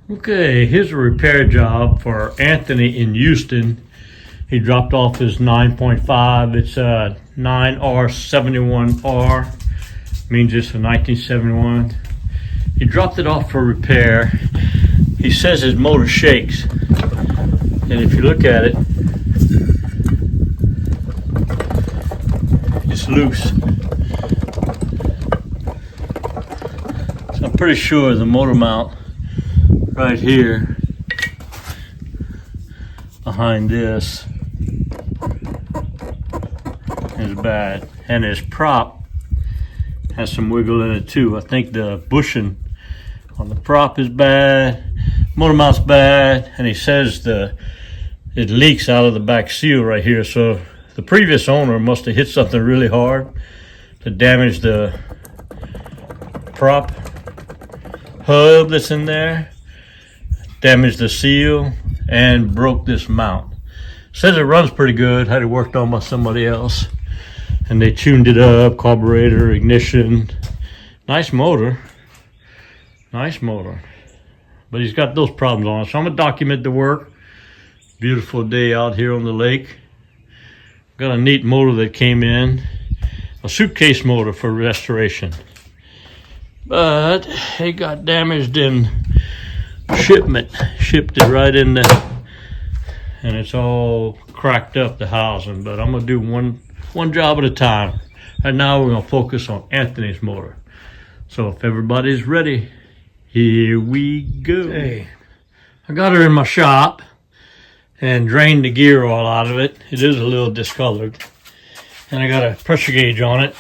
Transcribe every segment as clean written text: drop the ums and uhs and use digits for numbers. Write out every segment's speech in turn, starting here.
Okay, here's a repair job for Anthony in Houston. He dropped off his 9.5. It's a 9R71R. Means it's a 1971. He dropped it off for repair. He says his motor shakes. And if you look at it, it's loose. So I'm pretty sure the motor mount right here behind this is bad, and his prop has some wiggle in it too. I think the bushing on the prop is bad, motor mount's bad, and he says it leaks out of the back seal right here. So the previous owner must have hit something really hard to damage the prop hub that's in there, damaged the seal, and broke this mount. Says it runs pretty good, had it worked on by somebody else, and they tuned it up, carburetor, ignition. Nice motor, but he's got those problems on it. So I'm gonna document the work. Beautiful day out here on the lake. Got a neat motor that came in, a suitcase motor for restoration, but it got damaged in shipment. Shipped it right in there, and it's all cracked up, the housing. But I'm gonna do one job at a time. Right now we're gonna focus on Anthony's motor. So if everybody's ready, here we go. Okay. I got her in my shop and drained the gear all out of it. It is a little discolored, and I got a pressure gauge on it.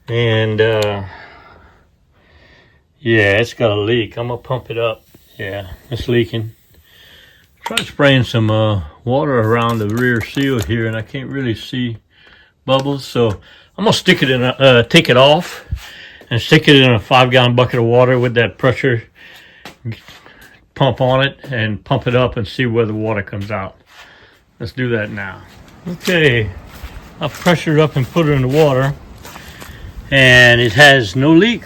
And yeah, it's got a leak. I'm gonna pump it up. Yeah, it's leaking. Tried spraying some water around the rear seal here, and I can't really see bubbles. So I'm gonna stick it in take it off and stick it in a 5-gallon bucket of water with that pressure pump on it, and pump it up and see where the water comes out. Let's do that now. Okay, I've pressured up and put it in the water, and it has no leak.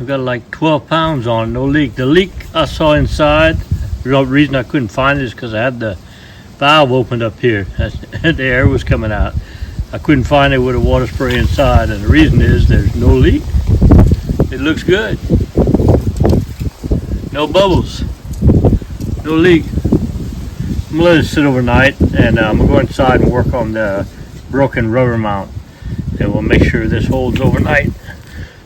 I've got like 12 pounds on, no leak. The leak I saw inside, the reason I couldn't find it is because I had the valve opened up here. The air was coming out. I couldn't find it with a water spray inside, and the reason is there's no leak. It looks good. No bubbles, no leak. I'm gonna let it sit overnight, and I'm gonna go inside and work on the broken rubber mount, and we'll make sure this holds overnight.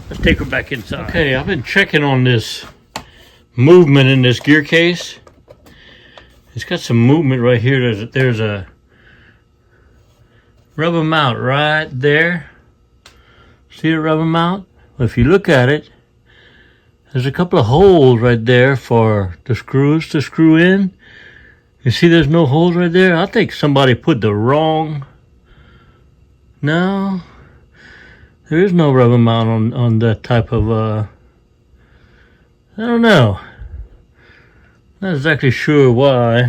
Let's take her back inside. Okay, I've been checking on this movement in this gear case. It's got some movement right here. There's a rubber mount right there. See the rubber mount? Well, if you look at it, there's a couple of holes right there for the screws to screw in. You see there's no holes right there? I think somebody put the wrong... No, there is no rubber mount on that type of, I don't know. Not exactly sure why.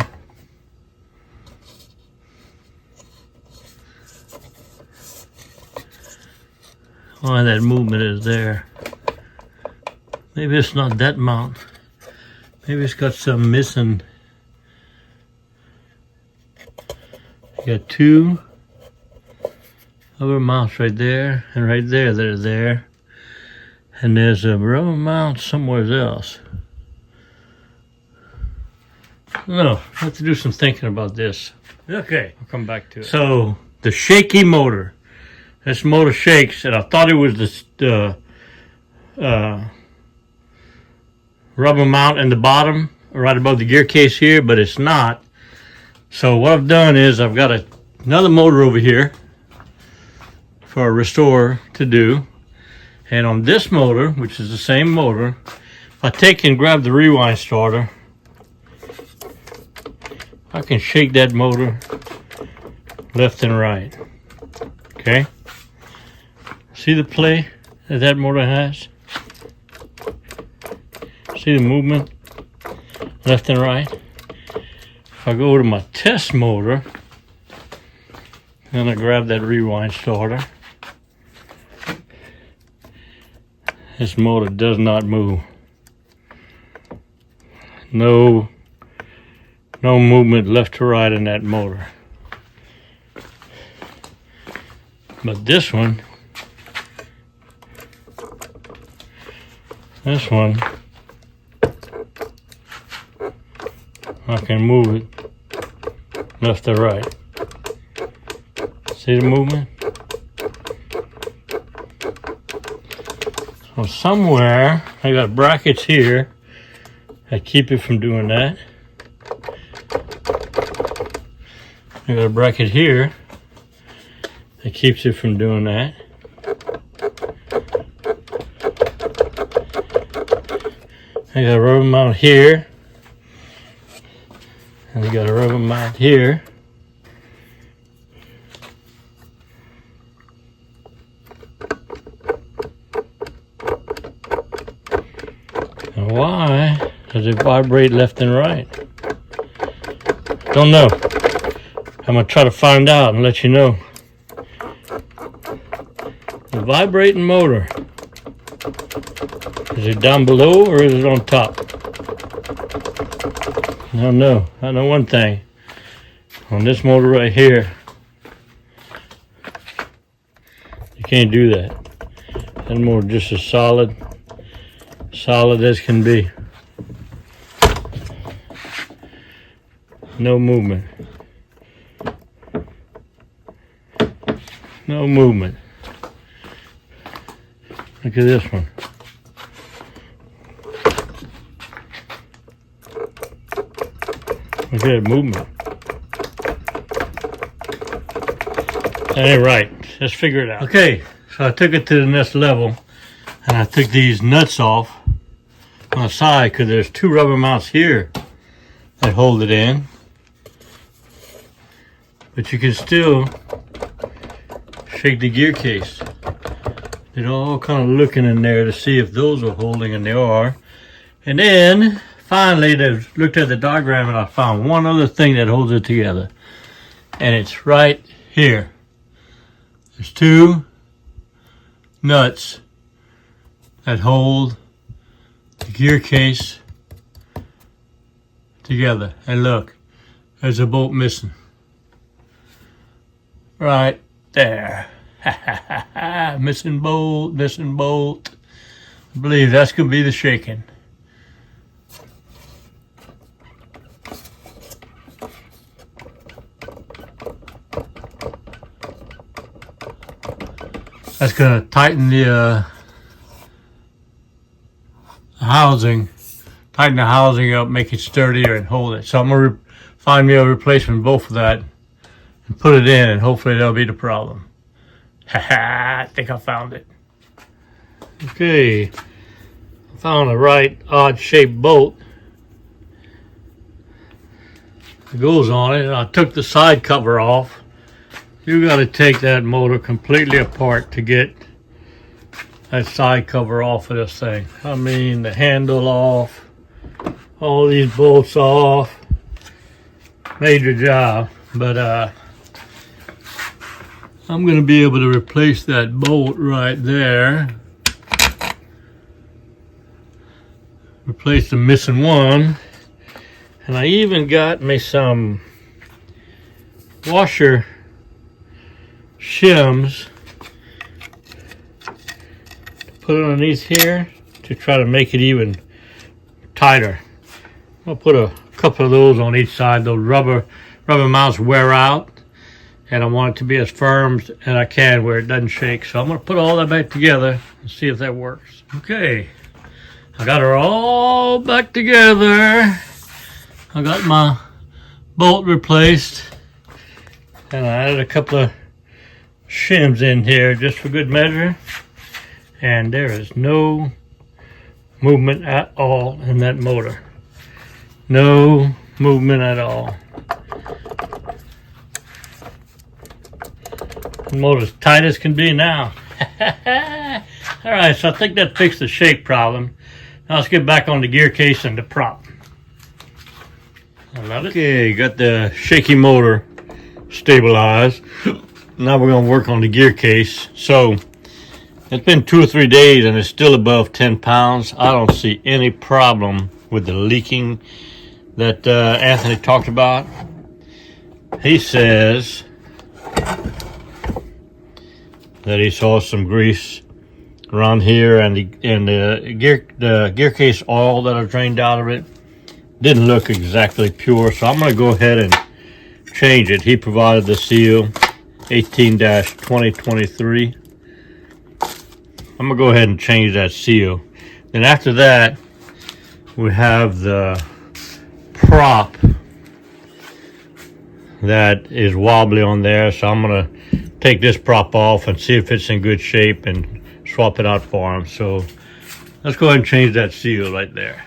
Why that movement is there. Maybe it's not that mount. Maybe it's got some missing. You got two rubber mounts right there, and right there, they're there. And there's a rubber mount somewhere else. No, I have to do some thinking about this. Okay, I'll come back to it. So, the Shakey motor. This motor shakes, and I thought it was the rubber mount in the bottom, right above the gear case here, but it's not. So what I've done is I've got another motor over here for a restore to do. And on this motor, which is the same motor, if I take and grab the rewind starter, I can shake that motor left and right. Okay? See the play that that motor has? See the movement left and right? If I go to my test motor, then I grab that rewind starter. This motor does not move. No movement left to right in that motor. But this one, I can move it left to right. See the movement? So somewhere, I got brackets here that keep it from doing that. I got a bracket here that keeps it from doing that. I got a rubber mount here, and I got a rubber mount here. And why does it vibrate left and right? Don't know. I'm gonna try to find out and let you know. The vibrating motor. Is it down below or is it on top? I don't know. I know one thing. On this motor right here, you can't do that. That motor just as solid as can be. No movement. No movement. Look at this one. Look at that movement. That ain't right. Let's figure it out. Okay, so I took it to the next level, and I took these nuts off on the side because there's two rubber mounts here that hold it in. But you can still shake the gear case. They're all kind of looking in there to see if those are holding, and they are. And then finally, they looked at the diagram and I found one other thing that holds it together. And it's right here. There's two nuts that hold the gear case together. And look, there's a bolt missing. Right there. Missing bolt, missing bolt. I believe that's going to be the shaking. That's going to tighten the housing, tighten the housing up, make it sturdier and hold it. So I'm going to find me a replacement bolt for that and put it in, and hopefully that'll be the problem. I think I found it. Okay, I found the right odd shaped bolt that goes on it, and I took the side cover off. You got to take that motor completely apart to get that side cover off of this thing. I mean, the handle off, all these bolts off. Major job, but I'm going to be able to replace that bolt right there. Replace the missing one. And I even got me some washer shims to put underneath here to try to make it even tighter. I'll put a couple of those on each side. Those rubber mounts wear out, and I want it to be as firm as I can where it doesn't shake. So I'm going to put all that back together and see if that works. Okay, I got her all back together. I got my bolt replaced, and I added a couple of shims in here just for good measure, and there is no movement at all in that motor. No movement at all. The motor's tight as can be now. Alright, so I think that fixed the shake problem. Now let's get back on the gear case and the prop. I love it. Okay, got the shaky motor stabilized. Now we're going to work on the gear case. So it's been 2 or 3 days and it's still above 10 pounds. I don't see any problem with the leaking that Anthony talked about. He says that he saw some grease around here, and the Gearcase oil that I drained out of it didn't look exactly pure, so I'm going to go ahead and change it. He provided the seal 18-2023. I'm going to go ahead and change that seal. Then after that, we have the prop that is wobbly on there, so I'm going to take this prop off and see if it's in good shape and swap it out for him. So let's go ahead and change that seal right there.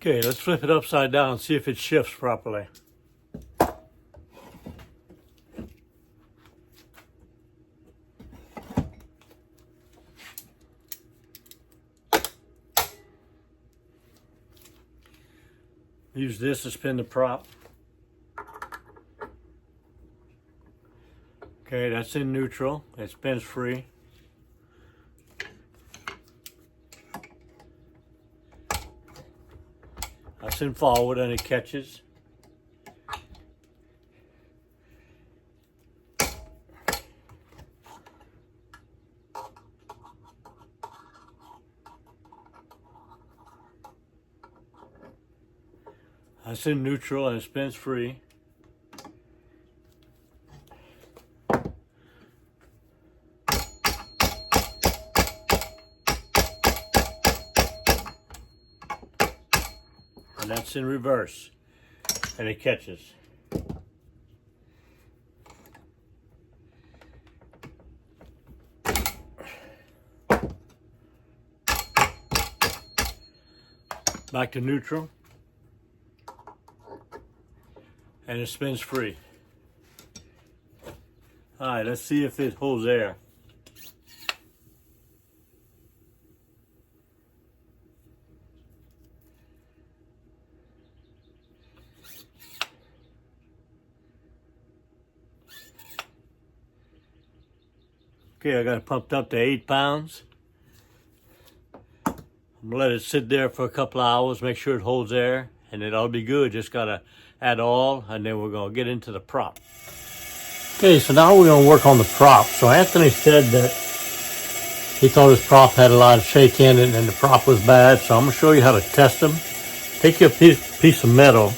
Okay, let's flip it upside down and see if it shifts properly. Use this to spin the prop. Okay, that's in neutral. It spins free. That's in forward and it catches. That's in neutral and it spins free. And that's in reverse and it catches. back to neutral, and it spins free. All right, let's see if it holds air. Okay, I got it pumped up to 8 pounds. I'm gonna let it sit there for a couple of hours, make sure it holds air, and it'll be good. Just gotta add oil, and then we're gonna get into the prop. Okay, so now we're gonna work on the prop. So Anthony said that he thought his prop had a lot of shake in it and the prop was bad. So I'm gonna show you how to test them. Take your piece of metal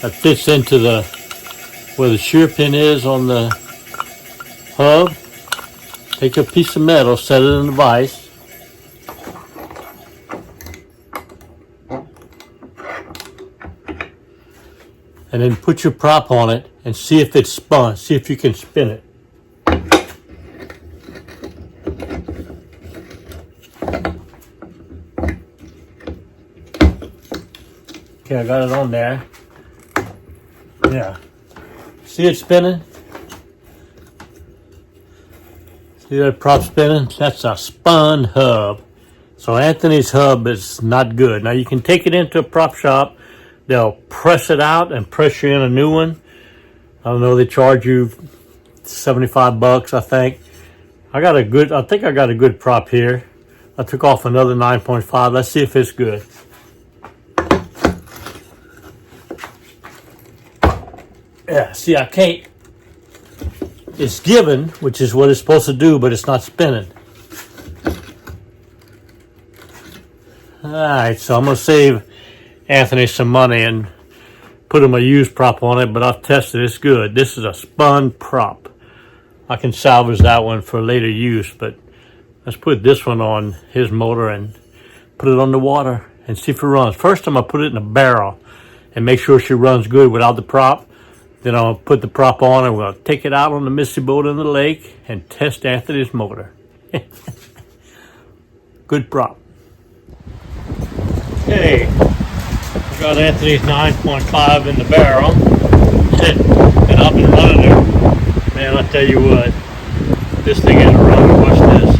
that fits into where the shear pin is on the hub. Take a piece of metal, set it in the vise. And then put your prop on it and see if it's spun. See if you can spin it. Okay, I got it on there. Yeah. See it spinning? See that prop spinning? That's a spun hub. So Anthony's hub is not good. Now you can take it into a prop shop. They'll press it out and press you in a new one. I don't know, they charge you $75, I think. I think I got a good prop here. I took off another 9.5. Let's see if it's good. Yeah, see, I can't. It's given, which is what it's supposed to do, but it's not spinning. All right, so I'm gonna save Anthony some money and put him a used prop on it, but I've tested it. It's good. This is a spun prop. I can salvage that one for later use, but let's put this one on his motor and put it on the water and see if it runs. First, I'm gonna put it in a barrel and make sure she runs good without the prop. Then I'll put the prop on and we'll take it out on the Missy boat in the lake and test Anthony's motor. Good prop. Okay, I got Anthony's 9.5 in the barrel, and I've been running it. Man, I tell you what, this thing is running. Watch this.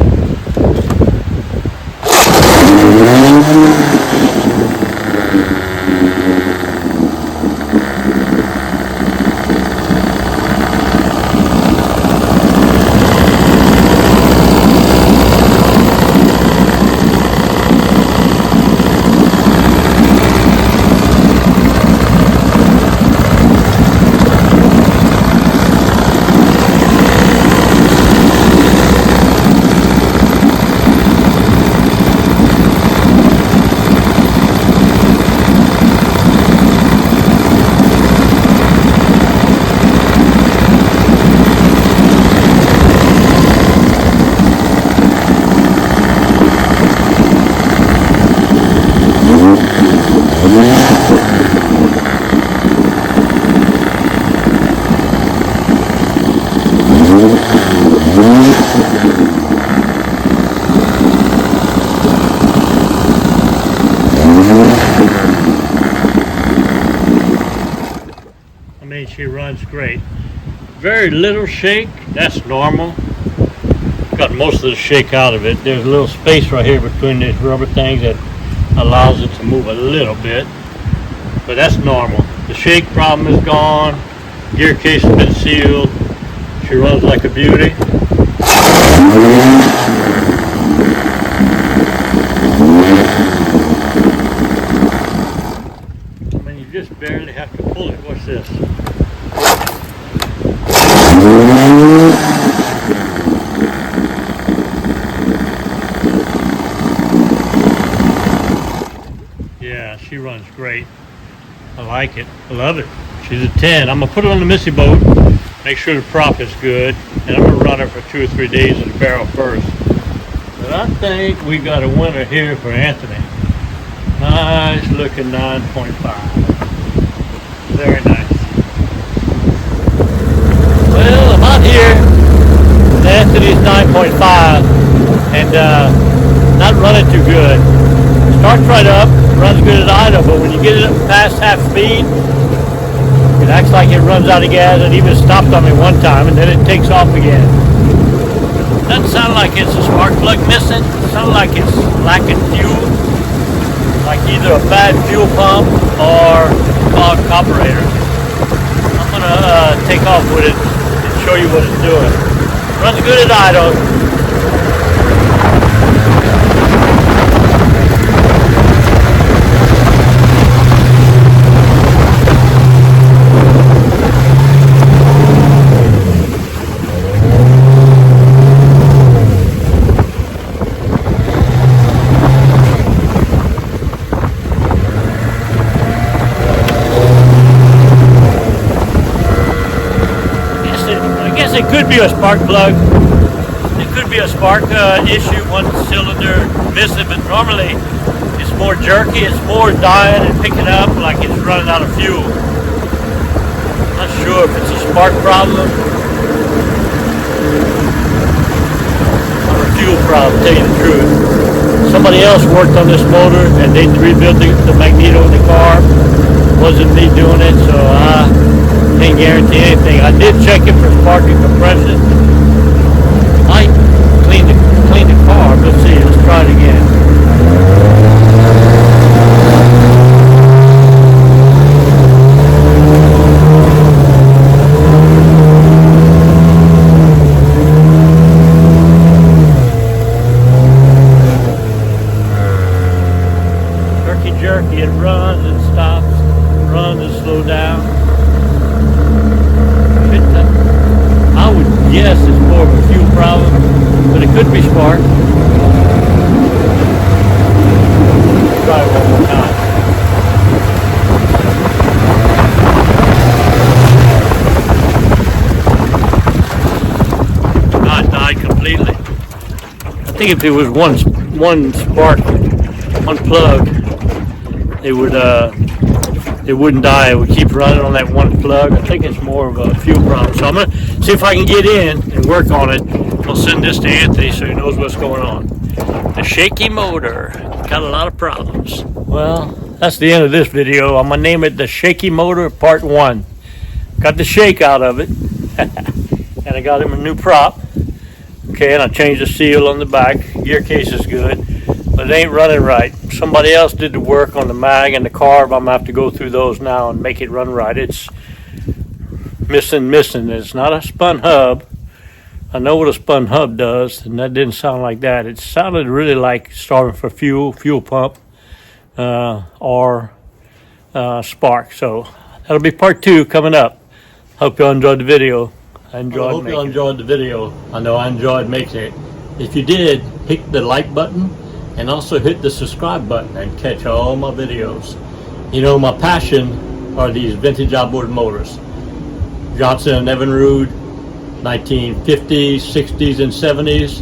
She runs great. Very little shake, that's normal. Got most of the shake out of it. There's a little space right here between these rubber things that allows it to move a little bit, but that's normal. The shake problem is gone. Gearcase has been sealed. She runs like a beauty. I mean, you just barely have to pull it. Watch this. Yeah, she runs great. I like it. I love it. She's a 10. I'm going to put her on the Missy boat, make sure the prop is good, and I'm going to run her for 2 or 3 days in the barrel first. But I think we got a winner here for Anthony. Nice looking 9.5. Very nice. Well, I'm out here with Anthony's 9.5 and not running too good. starts right up, runs good at idle, but when you get it up past half speed, it acts like it runs out of gas. It even stopped on me one time, and then it takes off again. Doesn't sound like it's a spark plug missing. It sounds like it's lacking fuel, like either a bad fuel pump or clogged carburetor. I'm gonna take off with it and show you what it's doing. Runs good at idle. It could be a spark plug. It could be a spark issue, one cylinder missing, but normally it's more jerky, it's more dying and picking up like it's running out of fuel. Not sure if it's a spark problem or a fuel problem, to tell you the truth. Somebody else worked on this motor and they rebuilt the magneto in the car. It wasn't me doing it, so I can't guarantee anything. I did check it for spark and compression. I cleaned the car. Let's see. Let's try it again. Jerky. It runs and stops, runs and slows down. I would guess it's more of a fuel problem, but it could be spark. Let's try it one more time. Not died completely. I think if it was one spark, one plug, it wouldn't die. It would keep running on that one plug. I think it's more of a fuel problem. So I'm going to see if I can get in and work on it. I'll send this to Anthony so he knows what's going on. The Shakey motor got a lot of problems. Well, that's the end of this video. I'm going to name it the Shakey motor part 1. Got the shake out of it. And I got him a new prop. Okay, and I changed the seal on the back. Gearcase is good, but it ain't running right. Somebody else did the work on the mag and the carb. I'm gonna have to go through those now and make it run right. It's missing. It's not a spun hub. I know what a spun hub does, and that didn't sound like that. It sounded really like starting for fuel pump or spark. So that'll be part 2 coming up. Hope you all enjoyed the video. I hope you all enjoyed the video. I know I enjoyed making it. If you did, hit the like button and also hit the subscribe button and catch all my videos. You know, my passion are these vintage outboard motors. Johnson & Evinrude, 1950s, 60s, and 70s,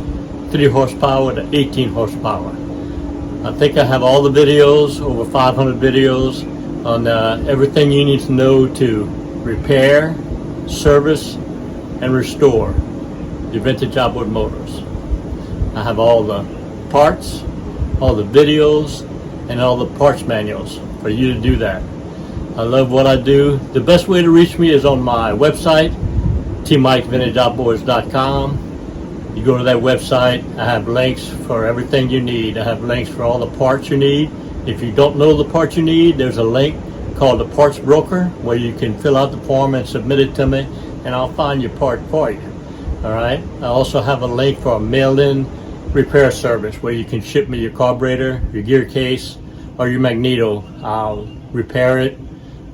3 horsepower to 18 horsepower. I think I have all the videos, over 500 videos, on everything you need to know to repair, service, and restore your vintage outboard motors. I have all the parts, all the videos, and all the parts manuals for you to do that. I love what I do. The best way to reach me is on my website, tmikesvintageoutboards.com. You go to that website, I have links for everything you need. I have links for all the parts you need. If you don't know the parts you need, there's a link called the Parts Broker where you can fill out the form and submit it to me, and I'll find your part for you. All right. I also have a link for a mail-in repair service where you can ship me your carburetor, your gear case, or your magneto. I'll repair it,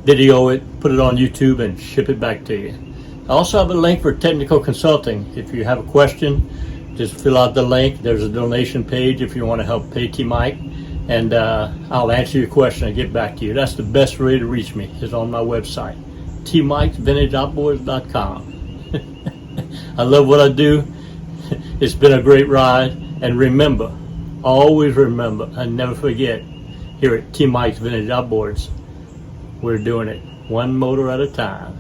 video it, put it on YouTube, and ship it back to you. I also have a link for technical consulting. If you have a question, just fill out the link. There's a donation page if you want to help pay T-Mike, and I'll answer your question and get back to you. That's the best way to reach me, is on my website, tmikesvintageoutboards.com. I love what I do. It's been a great ride. And remember, always remember, and never forget, here at T-Mike's Vintage Outboards, we're doing it one motor at a time.